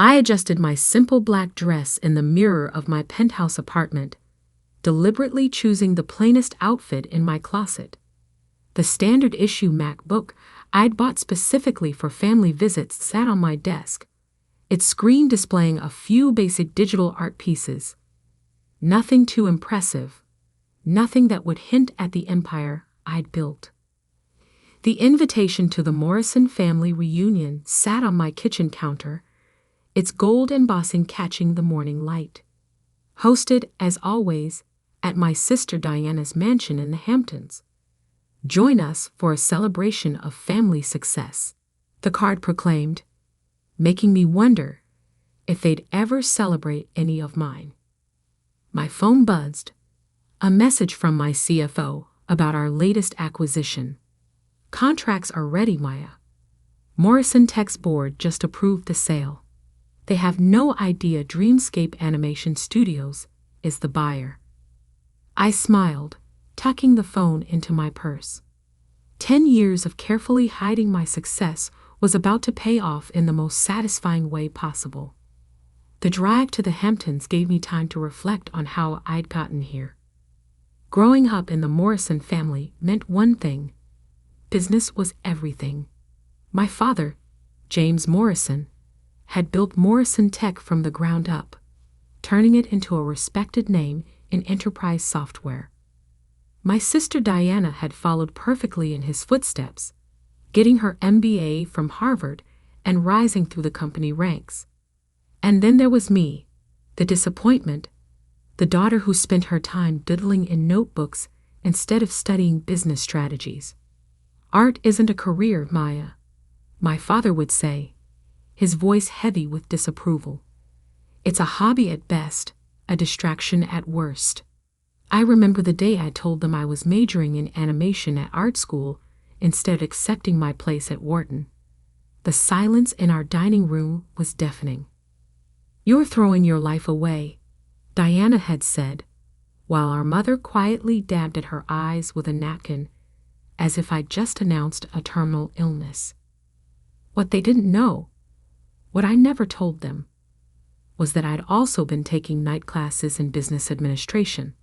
I adjusted my simple black dress in the mirror of my penthouse apartment, deliberately choosing the plainest outfit in my closet. The standard issue MacBook I'd bought specifically for family visits sat on my desk, its screen displaying a few basic digital art pieces. Nothing too impressive, nothing that would hint at the empire I'd built. The invitation to the Morrison family reunion sat on my kitchen counter, its gold embossing catching the morning light. Hosted, as always, at my sister Diana's mansion in the Hamptons. Join us for a celebration of family success, the card proclaimed, making me wonder if they'd ever celebrate any of mine. My phone buzzed, a message from my CFO about our latest acquisition. Contracts are ready, Maya. Morrison Tech's board just approved the sale. They have no idea Dreamscape Animation Studios is the buyer. I smiled, tucking the phone into my purse. 10 years of carefully hiding my success was about to pay off in the most satisfying way possible. The drive to the Hamptons gave me time to reflect on how I'd gotten here. Growing up in the Morrison family meant one thing: business was everything. My father, James Morrison, had built Morrison Tech from the ground up, turning it into a respected name in enterprise software. My sister Diana had followed perfectly in his footsteps, getting her MBA from Harvard and rising through the company ranks. And then there was me, the disappointment, the daughter who spent her time doodling in notebooks instead of studying business strategies. Art isn't a career, Maya, my father would say, his voice heavy with disapproval. It's a hobby at best, a distraction at worst. I remember the day I told them I was majoring in animation at art school instead of accepting my place at Wharton. The silence in our dining room was deafening. "You're throwing your life away," Diana had said, while our mother quietly dabbed at her eyes with a napkin, as if I'd just announced a terminal illness. What they didn't know, what I never told them, was that I'd also been taking night classes in business administration.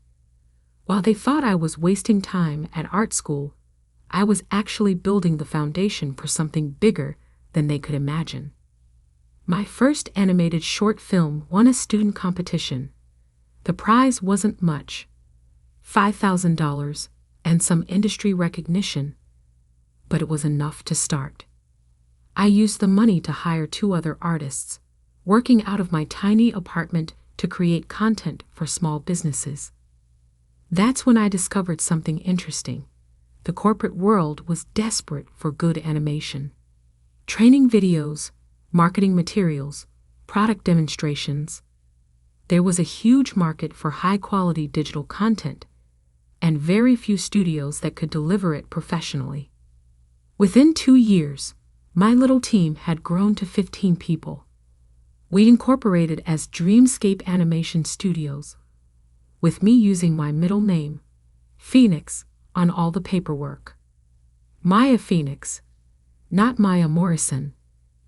While they thought I was wasting time at art school, I was actually building the foundation for something bigger than they could imagine. My first animated short film won a student competition. The prize wasn't much, $5,000 and some industry recognition, but it was enough to start. I used the money to hire 2 other artists, working out of my tiny apartment to create content for small businesses. That's when I discovered something interesting. The corporate world was desperate for good animation. Training videos, marketing materials, product demonstrations. There was a huge market for high-quality digital content, and very few studios that could deliver it professionally. Within 2 years, my little team had grown to 15 people. We incorporated as Dreamscape Animation Studios, with me using my middle name, Phoenix, on all the paperwork. Maya Phoenix, not Maya Morrison,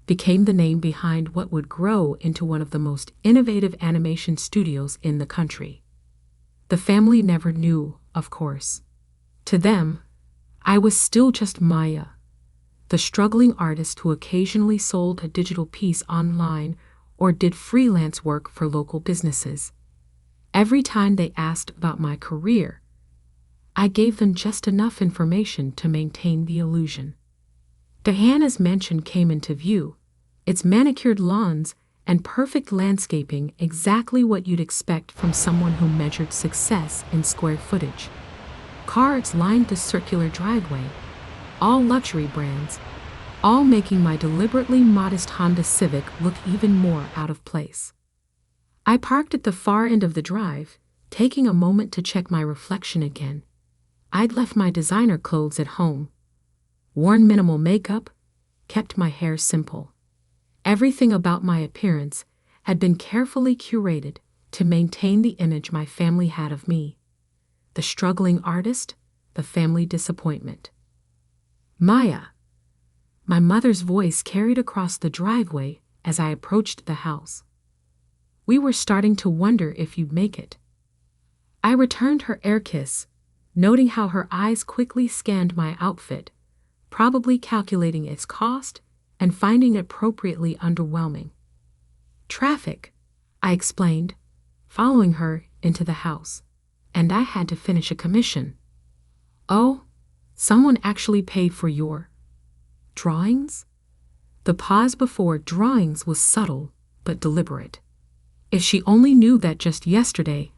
became the name behind what would grow into one of the most innovative animation studios in the country. The family never knew, of course. To them, I was still just Maya, the struggling artist who occasionally sold a digital piece online or did freelance work for local businesses. Every time they asked about my career, I gave them just enough information to maintain the illusion. Diana's mansion came into view, its manicured lawns and perfect landscaping exactly what you'd expect from someone who measured success in square footage. Cars lined the circular driveway, all luxury brands, all making my deliberately modest Honda Civic look even more out of place. I parked at the far end of the drive, taking a moment to check my reflection again. I'd left my designer clothes at home, worn minimal makeup, kept my hair simple. Everything about my appearance had been carefully curated to maintain the image my family had of me. The struggling artist, the family disappointment. Maya. My mother's voice carried across the driveway as I approached the house. "We were starting to wonder if you'd make it." I returned her air kiss, noting how her eyes quickly scanned my outfit, probably calculating its cost and finding it appropriately underwhelming. "Traffic," I explained, following her into the house, "and I had to finish a commission." "Oh, someone actually paid for your drawings?" The pause before drawings was subtle but deliberate. If she only knew that just yesterday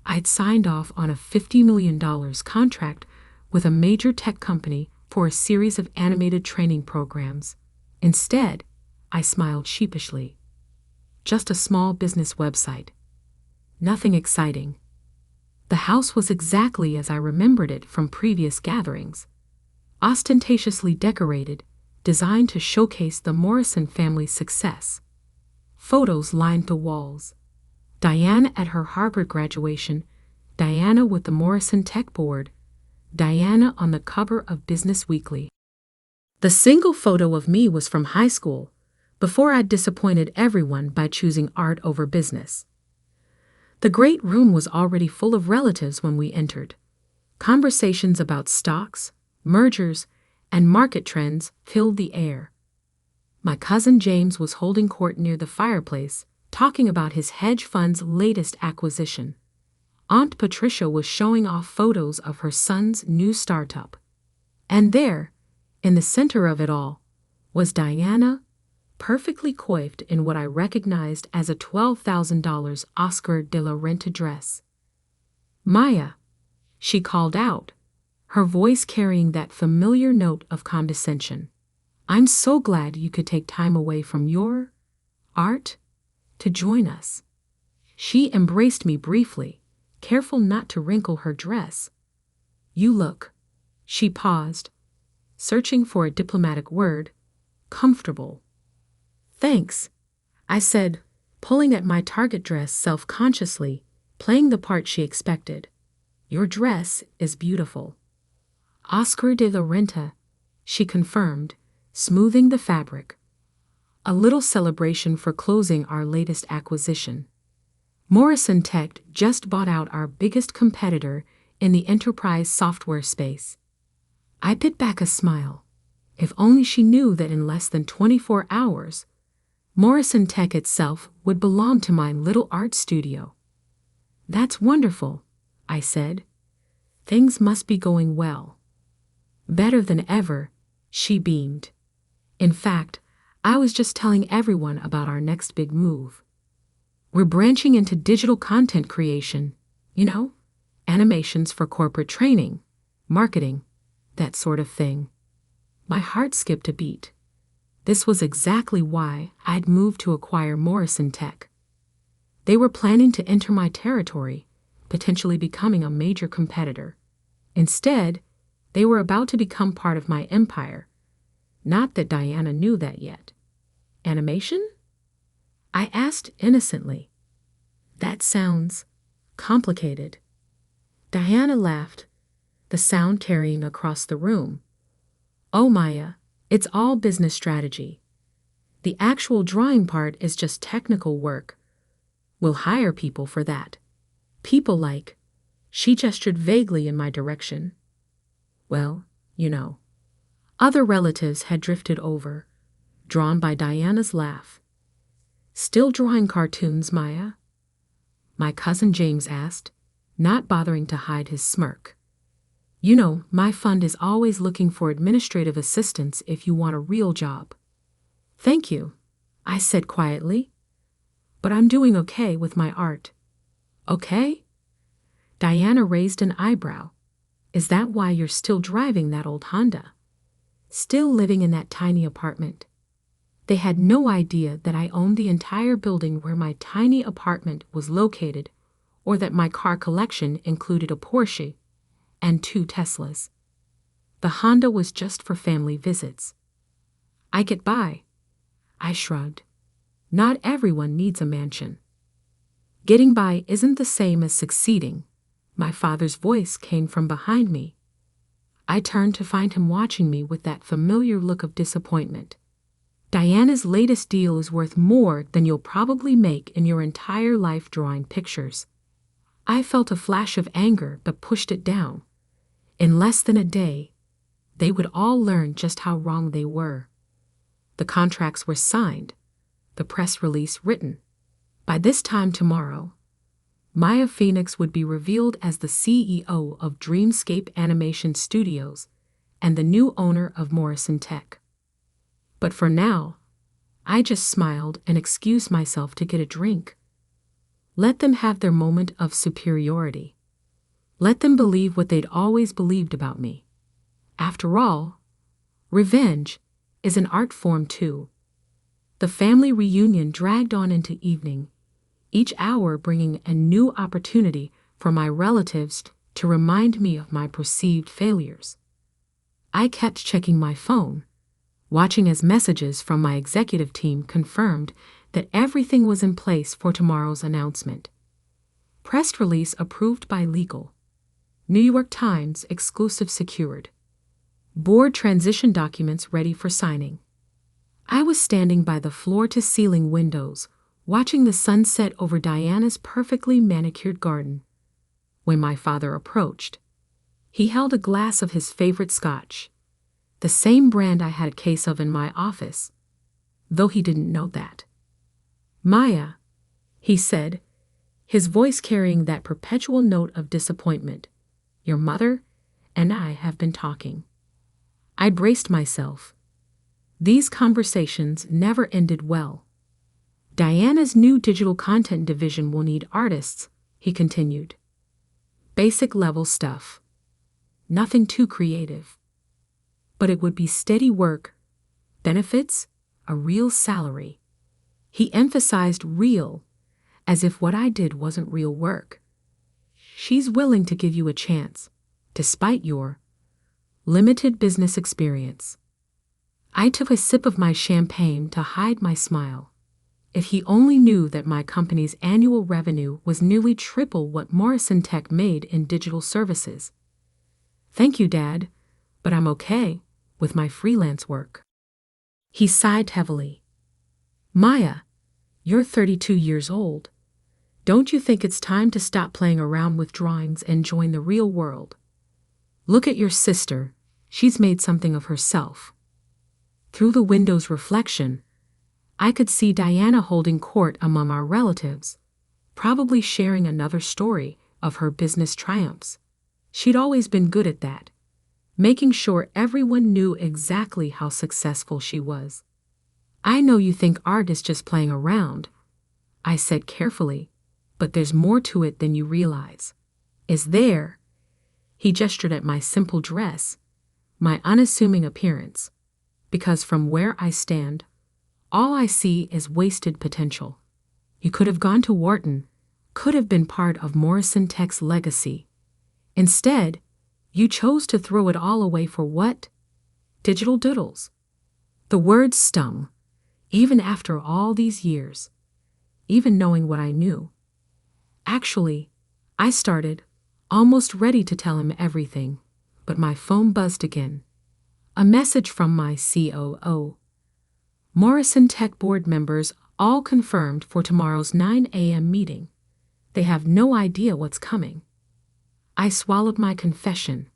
I'd signed off on a $50 million contract with a major tech company for a series of animated training programs. Instead, I smiled sheepishly. Just a small business website. Nothing exciting. The house was exactly as I remembered it from previous gatherings. Ostentatiously decorated, designed to showcase the Morrison family's success. Photos lined the walls. Diana at her Harvard graduation, Diana with the Morrison Tech board, Diana on the cover of Business Weekly. The single photo of me was from high school, before I'd disappointed everyone by choosing art over business. The great room was already full of relatives when we entered. Conversations about stocks, mergers, and market trends filled the air. My cousin James was holding court near the fireplace, talking about his hedge fund's latest acquisition. Aunt Patricia was showing off photos of her son's new startup. And there, in the center of it all, was Diana, perfectly coiffed in what I recognized as a $12,000 Oscar de la Renta dress. "Maya," she called out, her voice carrying that familiar note of condescension. "I'm so glad you could take time away from your art to join us." She embraced me briefly, careful not to wrinkle her dress. "You look," she paused, searching for a diplomatic word, "comfortable." "Thanks," I said, pulling at my target dress self-consciously, playing the part she expected. "Your dress is beautiful." "Oscar de la Renta," she confirmed, smoothing the fabric. "A little celebration for closing our latest acquisition. Morrison Tech just bought out our biggest competitor in the enterprise software space." I bit back a smile. If only she knew that in less than 24 hours, Morrison Tech itself would belong to my little art studio. "That's wonderful," I said. "Things must be going well." "Better than ever," she beamed. "In fact, I was just telling everyone about our next big move. We're branching into digital content creation, animations for corporate training, marketing, that sort of thing." My heart skipped a beat. This was exactly why I'd moved to acquire Morrison Tech. They were planning to enter my territory, potentially becoming a major competitor. Instead, they were about to become part of my empire. Not that Diana knew that yet. "Animation?" I asked innocently. "That sounds complicated." Diana laughed, the sound carrying across the room. "Oh, Maya, it's all business strategy. The actual drawing part is just technical work. We'll hire people for that. People like," she gestured vaguely in my direction. Well, Other relatives had drifted over, drawn by Diana's laugh. "Still drawing cartoons, Maya?" my cousin James asked, not bothering to hide his smirk. My fund is always looking for administrative assistants if you want a real job." "Thank you," I said quietly. "But I'm doing okay with my art." "Okay?" Diana raised an eyebrow. "Is that why you're still driving that old Honda? Still living in that tiny apartment?" They had no idea that I owned the entire building where my tiny apartment was located, or that my car collection included a Porsche and 2 Teslas. The Honda was just for family visits. "I get by," I shrugged. "Not everyone needs a mansion." "Getting by isn't the same as succeeding." My father's voice came from behind me. I turned to find him watching me with that familiar look of disappointment. Diana's latest deal is worth more than you'll probably make in your entire life drawing pictures. I felt a flash of anger but pushed it down. In less than a day, they would all learn just how wrong they were. The contracts were signed, the press release written. By this time tomorrow, Maya Phoenix would be revealed as the CEO of Dreamscape Animation Studios and the new owner of Morrison Tech. But for now, I just smiled and excused myself to get a drink. Let them have their moment of superiority. Let them believe what they'd always believed about me. After all, revenge is an art form too. The family reunion dragged on into evening, each hour bringing a new opportunity for my relatives to remind me of my perceived failures. I kept checking my phone, watching as messages from my executive team confirmed that everything was in place for tomorrow's announcement. Press release approved by legal. New York Times exclusive secured. Board transition documents ready for signing. I was standing by the floor-to-ceiling windows, watching the sunset over Diana's perfectly manicured garden, when my father approached. He held a glass of his favorite scotch, the same brand I had a case of in my office, though he didn't know that. "Maya," he said, his voice carrying that perpetual note of disappointment, "your mother and I have been talking." I braced myself. These conversations never ended well. "Diana's new digital content division will need artists," he continued. "Basic level stuff. Nothing too creative. But it would be steady work, benefits, a real salary." He emphasized real, as if what I did wasn't real work. "She's willing to give you a chance, despite your limited business experience." I took a sip of my champagne to hide my smile. If he only knew that my company's annual revenue was nearly triple what Morrison Tech made in digital services. "Thank you, Dad, but I'm okay with my freelance work." He sighed heavily. "Maya, you're 32 years old. Don't you think it's time to stop playing around with drawings and join the real world? Look at your sister. She's made something of herself." Through the window's reflection, I could see Diana holding court among our relatives, probably sharing another story of her business triumphs. She'd always been good at that, making sure everyone knew exactly how successful she was. "I know you think art is just playing around," I said carefully, "but there's more to it than you realize." "Is there?" He gestured at my simple dress, my unassuming appearance, because from where I stand, all I see is wasted potential. You could have gone to Wharton, could have been part of Morrison Tech's legacy. Instead, you chose to throw it all away for what? Digital doodles. The words stung, even after all these years, even knowing what I knew. Actually, I started, almost ready to tell him everything, but my phone buzzed again. A message from my COO. "Morrison Tech board members all confirmed for tomorrow's 9 a.m. meeting. They have no idea what's coming." I swallowed my confession.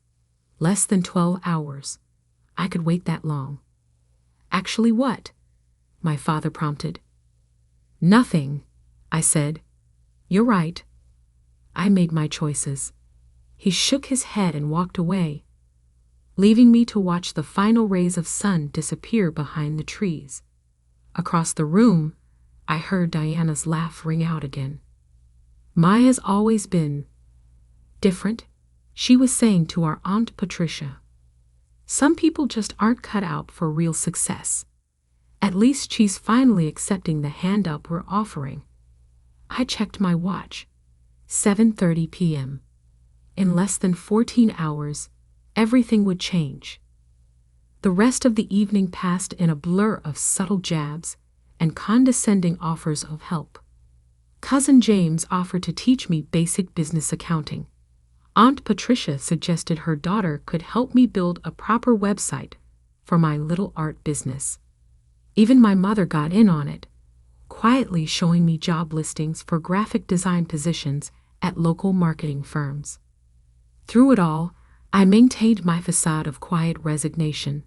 Less than 12 hours. I could wait that long. "Actually what?" my father prompted. "Nothing," I said. "You're right. I made my choices." He shook his head and walked away, leaving me to watch the final rays of sun disappear behind the trees. Across the room, I heard Diana's laugh ring out again. "Maya's always been different," she was saying to our Aunt Patricia. "Some people just aren't cut out for real success. At least she's finally accepting the hand up we're offering." I checked my watch. 7:30 p.m. In less than 14 hours, everything would change. The rest of the evening passed in a blur of subtle jabs and condescending offers of help. Cousin James offered to teach me basic business accounting. Aunt Patricia suggested her daughter could help me build a proper website for my little art business. Even my mother got in on it, quietly showing me job listings for graphic design positions at local marketing firms. Through it all, I maintained my facade of quiet resignation,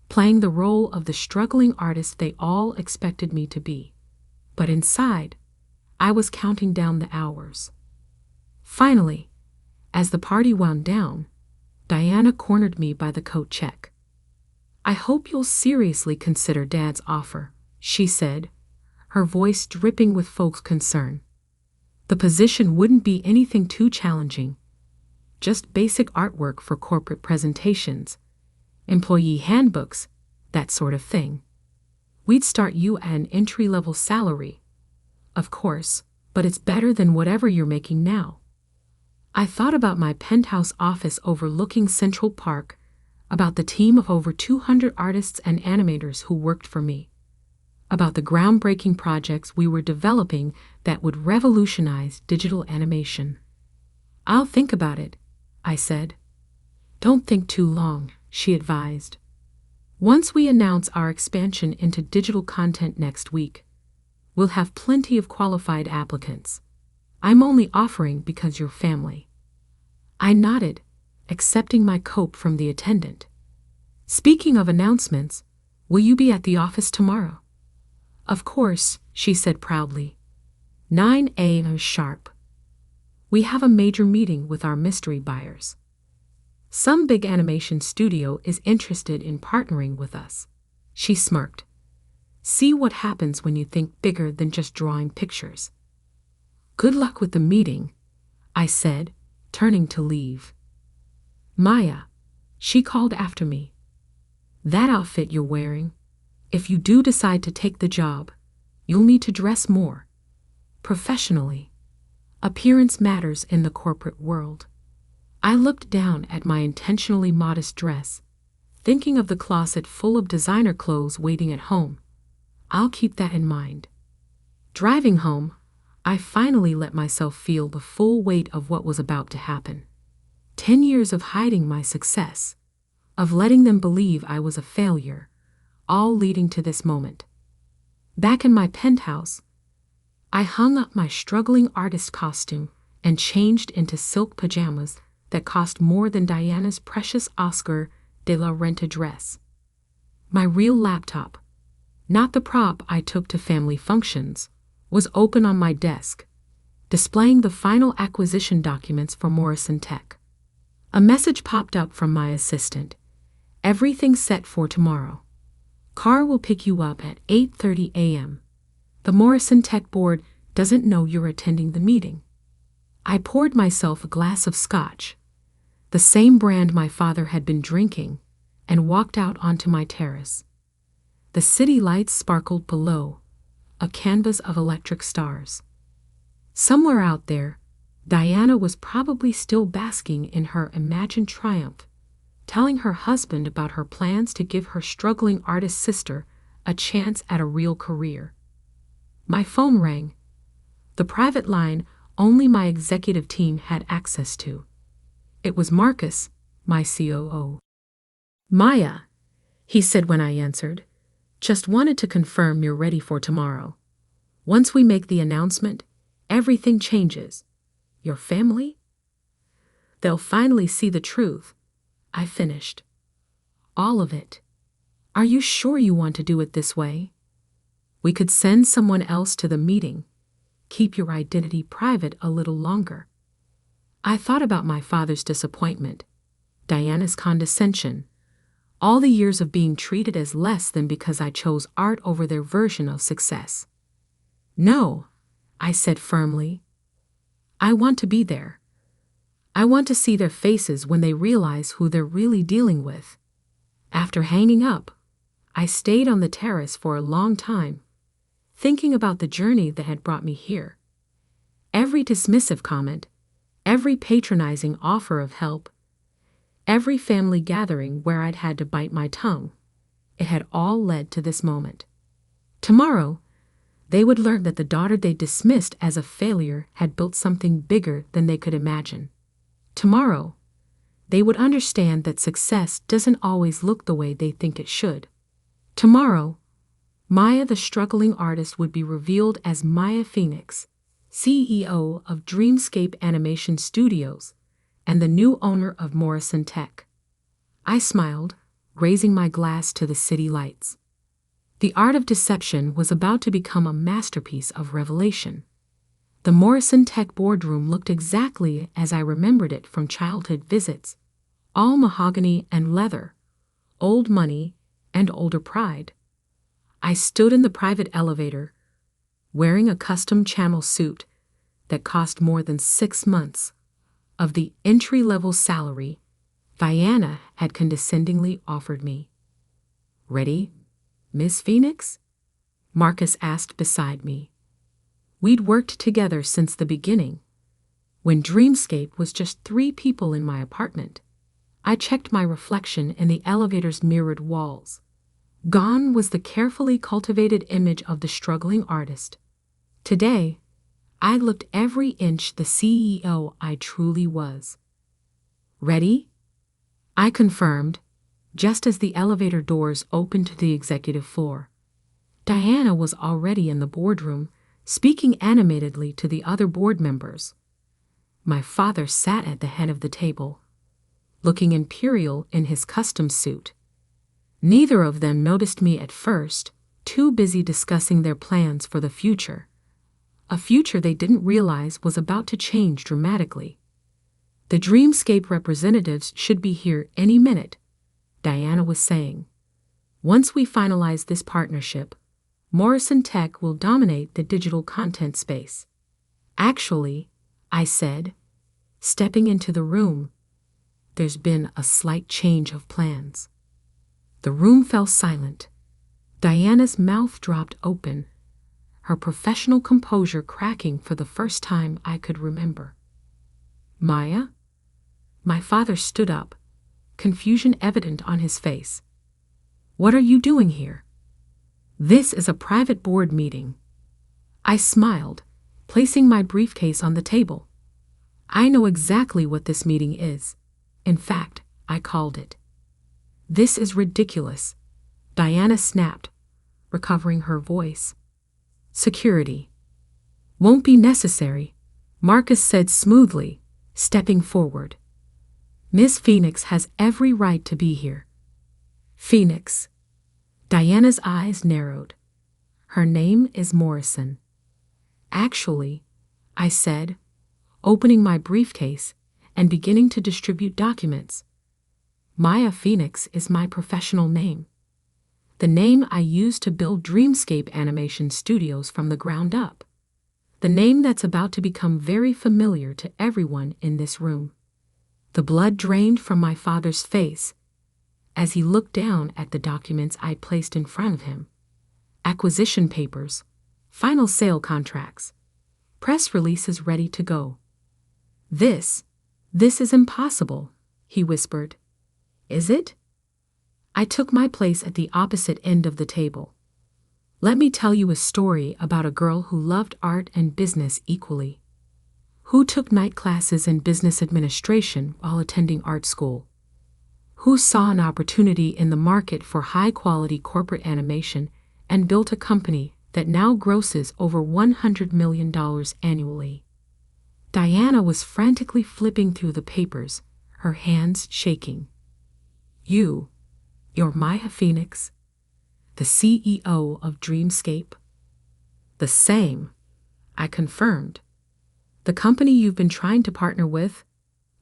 playing the role of the struggling artist they all expected me to be. But inside, I was counting down the hours. Finally, as the party wound down, Diana cornered me by the coat check. "I hope you'll seriously consider Dad's offer," she said, her voice dripping with folks' concern. "The position wouldn't be anything too challenging, just basic artwork for corporate presentations, employee handbooks, that sort of thing. We'd start you at an entry-level salary, of course, but it's better than whatever you're making now." I thought about my penthouse office overlooking Central Park, about the team of over 200 artists and animators who worked for me, about the groundbreaking projects we were developing that would revolutionize digital animation. "I'll think about it," I said. "Don't think too long," she advised. "Once we announce our expansion into digital content next week, we'll have plenty of qualified applicants. I'm only offering because you're family." I nodded, accepting my cope from the attendant. "Speaking of announcements, will you be at the office tomorrow?" "Of course," she said proudly. 9 a.m. sharp. We have a major meeting with our mystery buyers. Some big animation studio is interested in partnering with us. She smirked. "See what happens when you think bigger than just drawing pictures." "Good luck with the meeting," I said, turning to leave. "Maya," she called after me. "That outfit you're wearing, if you do decide to take the job, you'll need to dress more professionally. Appearance matters in the corporate world." I looked down at my intentionally modest dress, thinking of the closet full of designer clothes waiting at home. I'll keep that in mind. Driving home, I finally let myself feel the full weight of what was about to happen. 10 years of hiding my success, of letting them believe I was a failure, all leading to this moment. Back in my penthouse, I hung up my struggling artist costume and changed into silk pajamas that cost more than Diana's precious Oscar de la Renta dress. My real laptop, not the prop I took to family functions, was open on my desk, displaying the final acquisition documents for Morrison Tech. A message popped up from my assistant. "Everything's set for tomorrow. Car will pick you up at 8:30 a.m. The Morrison Tech board doesn't know you're attending the meeting." I poured myself a glass of scotch, the same brand my father had been drinking, and walked out onto my terrace. The city lights sparkled below, a canvas of electric stars. Somewhere out there, Diana was probably still basking in her imagined triumph, telling her husband about her plans to give her struggling artist sister a chance at a real career. My phone rang, the private line only my executive team had access to. It was Marcus, my COO. "Maya," he said when I answered, "just wanted to confirm you're ready for tomorrow. Once we make the announcement, everything changes. Your family? They'll finally see the truth," I finished. "All of it. Are you sure you want to do it this way? We could send someone else to the meeting. Keep your identity private a little longer." I thought about my father's disappointment, Diana's condescension, all the years of being treated as less than because I chose art over their version of success. "No," I said firmly. "I want to be there. I want to see their faces when they realize who they're really dealing with." After hanging up, I stayed on the terrace for a long time, thinking about the journey that had brought me here. Every dismissive comment, every patronizing offer of help, every family gathering where I'd had to bite my tongue, it had all led to this moment. Tomorrow, they would learn that the daughter they dismissed as a failure had built something bigger than they could imagine. Tomorrow, they would understand that success doesn't always look the way they think it should. Tomorrow, Maya, the struggling artist, would be revealed as Maya Phoenix, CEO of Dreamscape Animation Studios and the new owner of Morrison Tech. I smiled, raising my glass to the city lights. The art of deception was about to become a masterpiece of revelation. The Morrison Tech boardroom looked exactly as I remembered it from childhood visits, all mahogany and leather, old money and older pride. I stood in the private elevator, wearing a custom Channel suit that cost more than 6 months of the entry-level salary Diana had condescendingly offered me. "Ready, Miss Phoenix?" Marcus asked beside me. We'd worked together since the beginning. When Dreamscape was just 3 people in my apartment, I checked my reflection in the elevator's mirrored walls. Gone was the carefully cultivated image of the struggling artist. Today, I looked every inch the CEO I truly was. "Ready?" I confirmed, just as the elevator doors opened to the executive floor. Diana was already in the boardroom, speaking animatedly to the other board members. My father sat at the head of the table, looking imperial in his custom suit. Neither of them noticed me at first, too busy discussing their plans for the future. A future they didn't realize was about to change dramatically. "The Dreamscape representatives should be here any minute," Diana was saying. "Once we finalize this partnership, Morrison Tech will dominate the digital content space." "Actually," I said, stepping into the room, "there's been a slight change of plans." The room fell silent. Diana's mouth dropped open, her professional composure cracking for the first time I could remember. "Maya?" My father stood up, confusion evident on his face. "What are you doing here?" "This is a private board meeting." I smiled, placing my briefcase on the table. "I know exactly what this meeting is. In fact, I called it." "This is ridiculous," Diana snapped, recovering her voice. "Security." "Won't be necessary," Marcus said smoothly, stepping forward. "Miss Phoenix has every right to be here." "Phoenix." Diana's eyes narrowed. "Her name is Morrison." "Actually," I said, opening my briefcase and beginning to distribute documents, "Maya Phoenix is my professional name. The name I used to build Dreamscape Animation Studios from the ground up. The name that's about to become very familiar to everyone in this room." The blood drained from my father's face as he looked down at the documents I placed in front of him. Acquisition papers, final sale contracts, press releases ready to go. This is impossible," he whispered. "Is it?" I took my place at the opposite end of the table. "Let me tell you a story about a girl who loved art and business equally. Who took night classes in business administration while attending art school. Who saw an opportunity in the market for high-quality corporate animation and built a company that now grosses over $100 million annually." Diana was frantically flipping through the papers, her hands shaking. You're Maya Phoenix, the CEO of Dreamscape?" "The same," I confirmed. "The company you've been trying to partner with,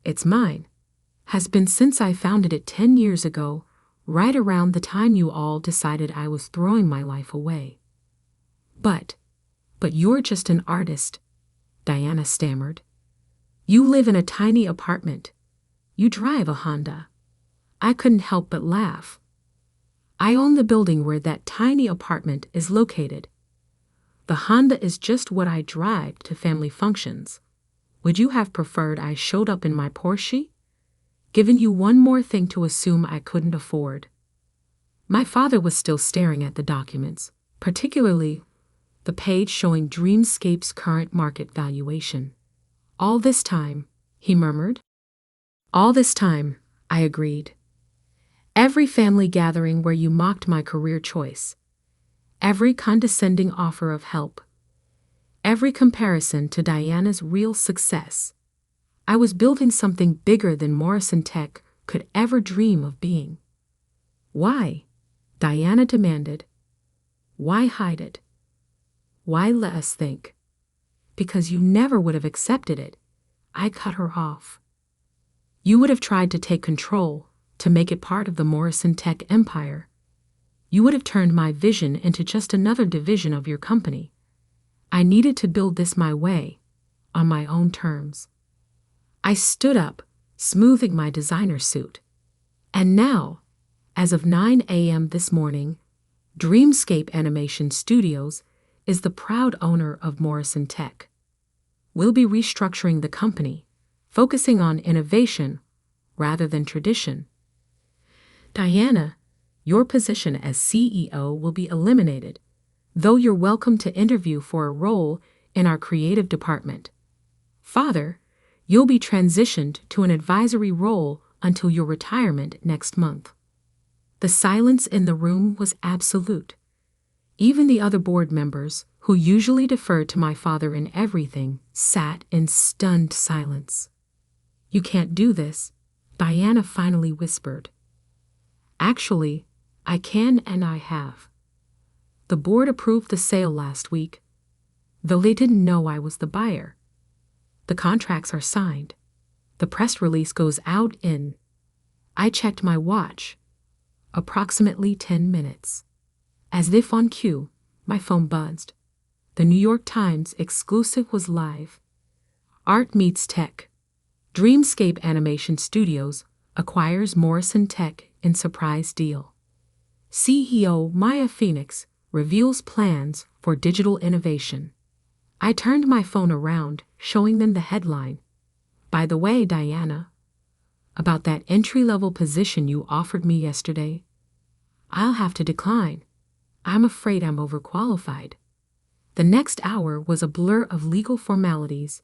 it's mine, has been since I founded it 10 years ago, right around the time you all decided I was throwing my life away." But you're just an artist," Diana stammered. "You live in a tiny apartment. You drive a Honda." I couldn't help but laugh. "I own the building where that tiny apartment is located. The Honda is just what I drive to family functions. Would you have preferred I showed up in my Porsche? Given you one more thing to assume I couldn't afford." My father was still staring at the documents, particularly the page showing Dreamscape's current market valuation. "All this time," he murmured. "All this time," I agreed. "Every family gathering where you mocked my career choice. every condescending offer of help, every comparison to Diana's real success. I was building something bigger than Morrison Tech could ever dream of being. Why? Diana demanded. Why hide it? Why let us think? Because you never would have accepted it. I cut her off. You would have tried to take control, to make it part of the Morrison Tech empire. You would have turned my vision into just another division of your company. I needed to build this my way, on my own terms. I stood up, smoothing my designer suit. And now, as of 9 a.m. this morning, Dreamscape Animation Studios is the proud owner of Morrison Tech. We'll be restructuring the company, focusing on innovation rather than tradition. Diana, your position as CEO will be eliminated, though you're welcome to interview for a role in our creative department. Father, you'll be transitioned to an advisory role until your retirement next month. The silence in the room was absolute. Even the other board members, who usually deferred to my father in everything, sat in stunned silence. You can't do this, Diana finally whispered. Actually, I can and I have. The board approved the sale last week, though they didn't know I was the buyer. The contracts are signed. The press release goes out in... I checked my watch. Approximately 10 minutes. As if on cue, my phone buzzed. The New York Times exclusive was live. Art meets tech. Dreamscape Animation Studios acquires Morrison Tech in surprise deal. CEO Maya Phoenix reveals plans for digital innovation. I turned my phone around, showing them the headline. By the way, Diana, about that entry-level position you offered me yesterday, I'll have to decline. I'm afraid I'm overqualified. The next hour was a blur of legal formalities,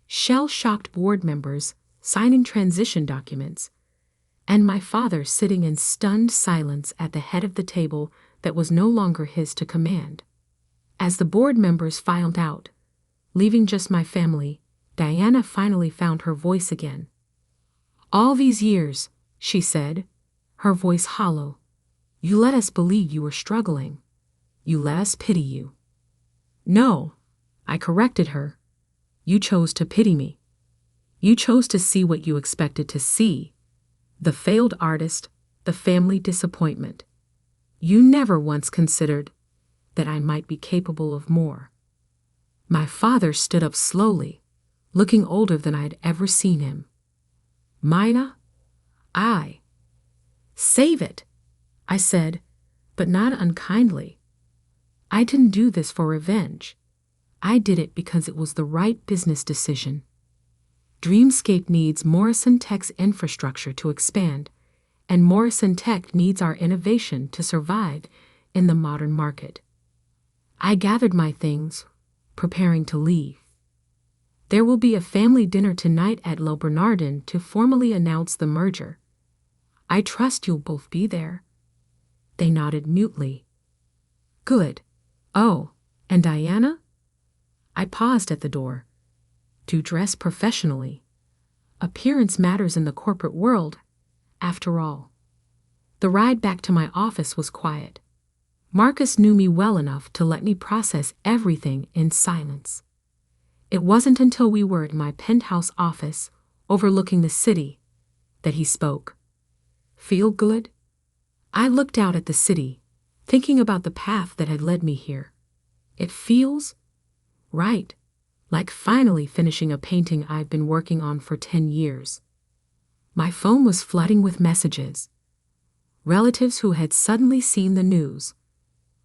shell-shocked board members signing transition documents, and my father sitting in stunned silence at the head of the table that was no longer his to command. As the board members filed out, leaving just my family, Diana finally found her voice again. All these years, she said, her voice hollow, you let us believe you were struggling. You let us pity you. No, I corrected her. You chose to pity me. You chose to see what you expected to see. The failed artist, the family disappointment. You never once considered that I might be capable of more. My father stood up slowly, looking older than I'd ever seen him. Mina, save it, I said, but not unkindly. I didn't do this for revenge. I did it because it was the right business decision. Dreamscape needs Morrison Tech's infrastructure to expand, and Morrison Tech needs our innovation to survive in the modern market. I gathered my things, preparing to leave. There will be a family dinner tonight at Le Bernardin to formally announce the merger. I trust you'll both be there. They nodded mutely. Good. Oh, and Diana? I paused at the door. To dress professionally. Appearance matters in the corporate world, after all. The ride back to my office was quiet. Marcus knew me well enough to let me process everything in silence. It wasn't until we were in my penthouse office, overlooking the city, that he spoke. Feel good? I looked out at the city, thinking about the path that had led me here. It feels right, like finally finishing a painting I've been working on for 10 years. My phone was flooding with messages. Relatives who had suddenly seen the news,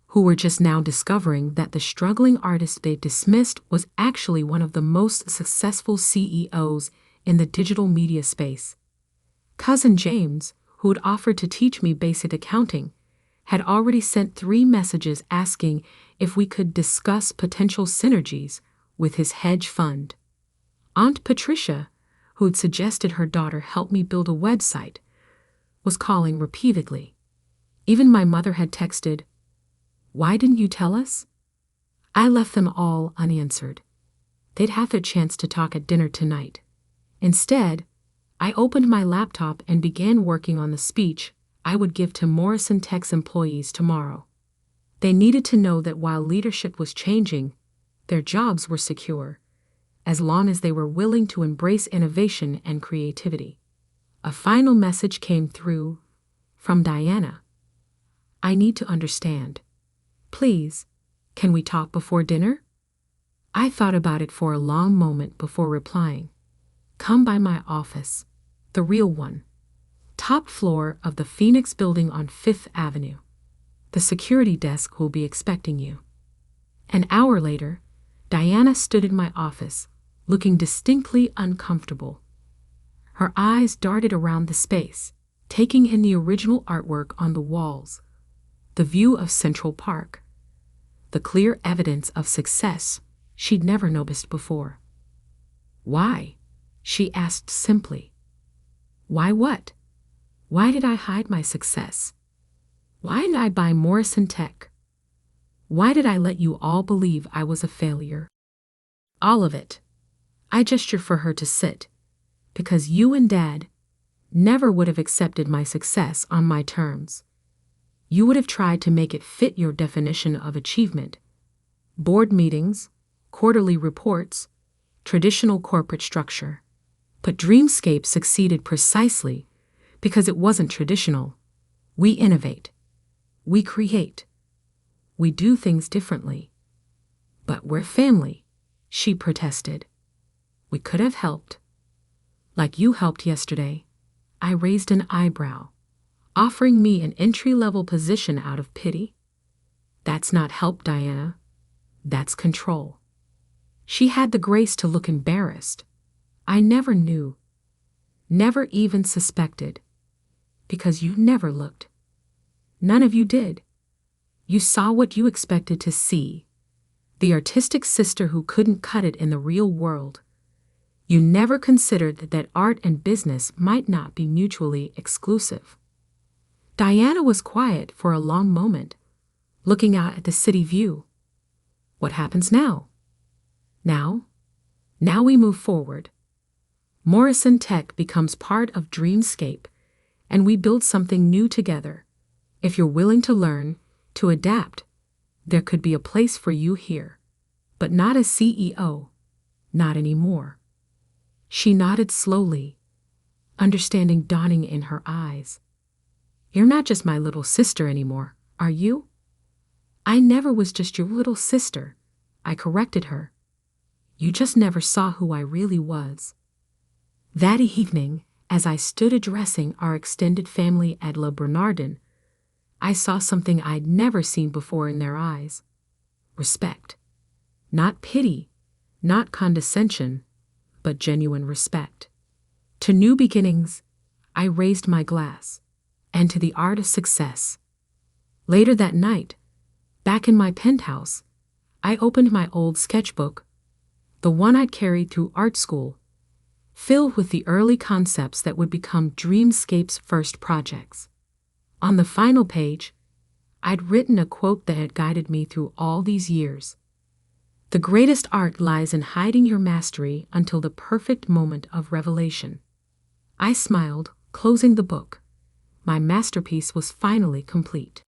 who were just now discovering that the struggling artist they dismissed was actually one of the most successful CEOs in the digital media space. Cousin James, who had offered to teach me basic accounting, had already sent 3 messages asking if we could discuss potential synergies with his hedge fund. Aunt Patricia, who'd suggested her daughter help me build a website, was calling repeatedly. Even my mother had texted, Why didn't you tell us? I left them all unanswered. They'd have their chance to talk at dinner tonight. Instead, I opened my laptop and began working on the speech I would give to Morrison Tech's employees tomorrow. They needed to know that while leadership was changing, their jobs were secure, as long as they were willing to embrace innovation and creativity. A final message came through from Diana. I need to understand. Please, can we talk before dinner? I thought about it for a long moment before replying. Come by my office, the real one. Top floor of the Phoenix building on 5th Avenue. The security desk will be expecting you. An hour later, Diana stood in my office, looking distinctly uncomfortable. Her eyes darted around the space, taking in the original artwork on the walls, the view of Central Park, the clear evidence of success she'd never noticed before. Why? She asked simply. Why what? Why did I hide my success? Why did I buy Morrison Tech? Why did I let you all believe I was a failure? All of it. I gestured for her to sit, because you and Dad never would have accepted my success on my terms. You would have tried to make it fit your definition of achievement. Board meetings, quarterly reports, traditional corporate structure. But Dreamscape succeeded precisely because it wasn't traditional. We innovate. We create. We do things differently. But we're family, she protested. We could have helped. Like you helped yesterday. I raised an eyebrow, offering me an entry-level position out of pity. That's not help, Diana. That's control. She had the grace to look embarrassed. I never knew, never even suspected, because you never looked. None of you did. You saw what you expected to see, the artistic sister who couldn't cut it in the real world. You never considered that art and business might not be mutually exclusive. Diana was quiet for a long moment, looking out at the city view. What happens now? Now we move forward. Morrison Tech becomes part of Dreamscape, and we build something new together. If you're willing to learn, to adapt, there could be a place for you here. But not as CEO. Not anymore. She nodded slowly, understanding dawning in her eyes. You're not just my little sister anymore, are you? I never was just your little sister, I corrected her. You just never saw who I really was. That evening, as I stood addressing our extended family at Le Bernardin, I saw something I'd never seen before in their eyes. Respect. Not pity, not condescension, but genuine respect. To new beginnings, I raised my glass, and to the art of success. Later that night, back in my penthouse, I opened my old sketchbook, the one I'd carried through art school, filled with the early concepts that would become Dreamscape's first projects. On the final page, I'd written a quote that had guided me through all these years. The greatest art lies in hiding your mastery until the perfect moment of revelation. I smiled, closing the book. My masterpiece was finally complete.